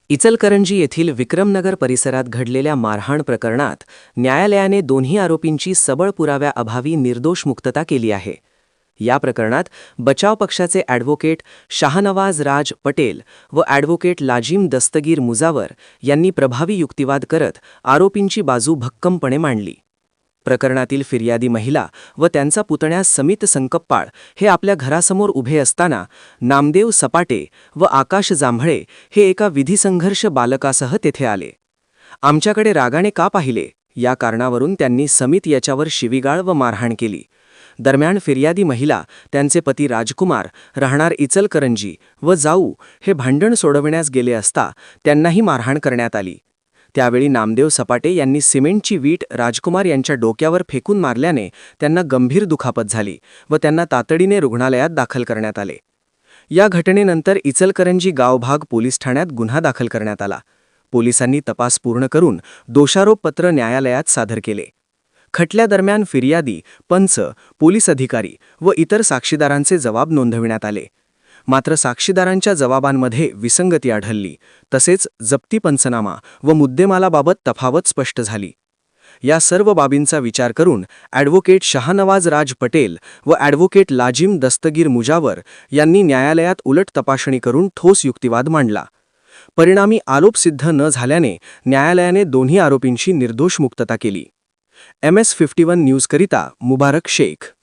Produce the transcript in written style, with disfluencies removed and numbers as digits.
इचलकरंजी येथील विक्रमनगर परिसरात घडलेल्या मारहाण प्रकरणात न्यायालयाने दोन्ही आरोपींची सबळ पुराव्याअभावी निर्दोष मुक्तता केली आहे. या प्रकरणात बचाव पक्षाचे ॲडव्होकेट शाहनवाज राज पटेल व ॲडव्होकेट लाजिम दस्तगीर मुजावर यांनी प्रभावी युक्तिवाद करत आरोपींची बाजू भक्कमपणे मांडली. प्रकरणातील फिर्यादी महिला व त्यांचा पुतण्या समित संकप्पाळ हे आपल्या घरासमोर उभे असताना नामदेव सपाटे व आकाश जांभळे हे एका विधिसंघर्ष बालकासह तेथे आले. आमच्याकडे रागाने का पाहिले या कारणावरून त्यांनी समित याच्यावर शिवीगाळ व मारहाण केली. दरम्यान फिर्यादी महिला, त्यांचे पती राजकुमार राहणार इचलकरंजी व जाऊ हे भांडण सोडविण्यास गेले असता त्यांनाही मारहाण करण्यात आली. त्यावेळी नामदेव सपाटे यांनी सिमेंटची वीट राजकुमार यांच्या डोक्यावर फेकून मारल्याने त्यांना गंभीर दुखापत झाली व त्यांना तातडीने रुग्णालयात दाखल करण्यात आले. या घटनेनंतर इचलकरंजी गावभाग पोलीस ठाण्यात गुन्हा दाखल करण्यात आला. पोलिसांनी तपास पूर्ण करून दोषारोपपत्र न्यायालयात सादर केले. खटल्यादरम्यान फिर्यादी, पंच, पोलीस अधिकारी व इतर साक्षीदारांचे जबाब नोंदविण्यात आले. मात्र साक्षीदारांच्या जबाबांमध्ये विसंगती आढळली. तसेच जप्ती पंचनामा व मुद्देमालाबाबत तफावत स्पष्ट झाली. या सर्व बाबींचा विचार करून ॲडव्होकेट शाहनवाज राज पटेल व ॲडव्होकेट लाजिम दस्तगीर मुजावर यांनी न्यायालयात उलट तपासणी करून ठोस युक्तिवाद मांडला. परिणामी आरोप सिद्ध न झाल्याने न्यायालयाने दोन्ही आरोपींची निर्दोष मुक्तता केली. MS51 न्यूजकरिता मुबारक शेख.